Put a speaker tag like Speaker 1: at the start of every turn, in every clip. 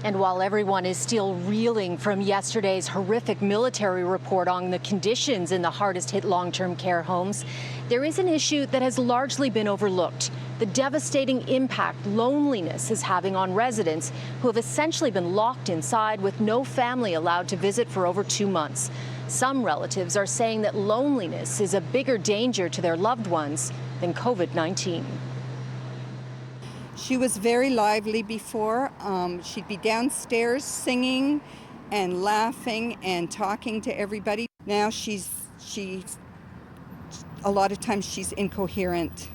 Speaker 1: And while everyone is still reeling from yesterday's horrific military report on the conditions in the hardest hit long-term care homes, there is an issue that has largely been overlooked: the devastating impact loneliness is having on residents who have essentially been locked inside with no family allowed to visit for over 2 months. Some relatives are saying that loneliness is a bigger danger to their loved ones than COVID-19.
Speaker 2: She was very lively before. She'd be downstairs singing and laughing and talking to everybody. Now she's a lot of times she's incoherent.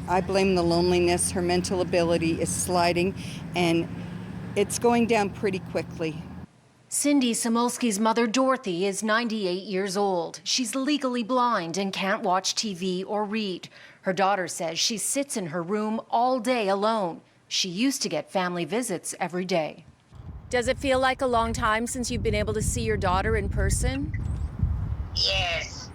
Speaker 2: I blame the loneliness. Her mental ability is sliding, and it's going down pretty quickly.
Speaker 1: Cindy Samulski's mother, Dorothy, is 98 years old. She's legally blind and can't watch TV or read. Her daughter says she sits in her room all day alone. She used to get family visits every day.
Speaker 3: Does it feel like a long time since you've been able to see your daughter in person?
Speaker 4: Yes.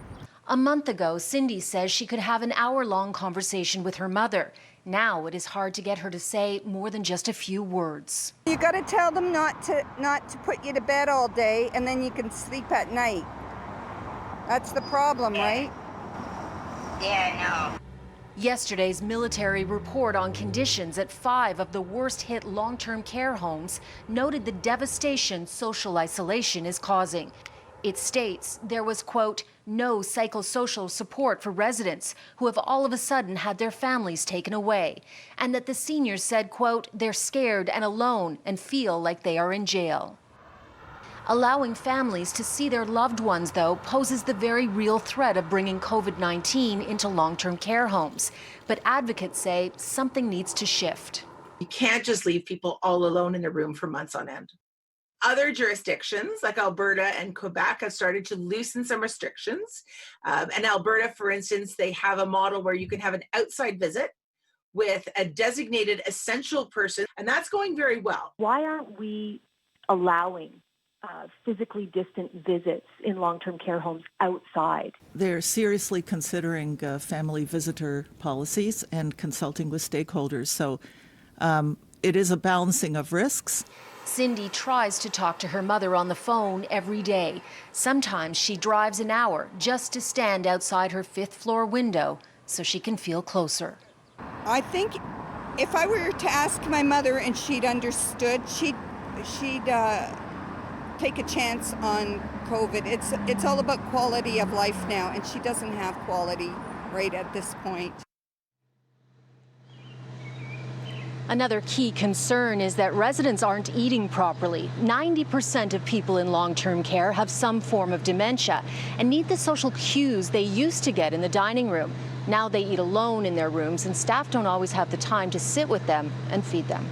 Speaker 1: A month ago, Cindy says she could have an hour-long conversation with her mother. Now it is hard to get her to say more than just a few words.
Speaker 2: You got to tell them not to put you to bed all day, and then you can sleep at night. That's the problem, right?
Speaker 4: Yeah, I know.
Speaker 1: Yesterday's military report on conditions at 5 of the worst-hit long-term care homes noted the devastation social isolation is causing. It states there was, quote, no psychosocial support for residents who have all of a sudden had their families taken away, and that the seniors said, quote, they're scared and alone and feel like they are in jail. Allowing families to see their loved ones, though, poses the very real threat of bringing COVID-19 into long-term care homes. But advocates say something needs to shift.
Speaker 5: You can't just leave people all alone in a room for months on end. Other jurisdictions like Alberta and Quebec have started to loosen some restrictions. And Alberta, for instance, they have a model where you can have an outside visit with a designated essential person, and that's going very well.
Speaker 6: Why aren't we allowing physically distant visits in long-term care homes outside?
Speaker 7: They're seriously considering family visitor policies and consulting with stakeholders. So it is a balancing of risks.
Speaker 1: Cindy tries to talk to her mother on the phone every day. Sometimes she drives an hour just to stand outside her 5th floor window so she can feel closer.
Speaker 2: I think if I were to ask my mother and she'd understood, she'd take a chance on COVID. It's all about quality of life now, and she doesn't have quality right at this point.
Speaker 1: Another key concern is that residents aren't eating properly. 90% of people in long-term care have some form of dementia and need the social cues they used to get in the dining room. Now they eat alone in their rooms, and staff don't always have the time to sit with them and feed them.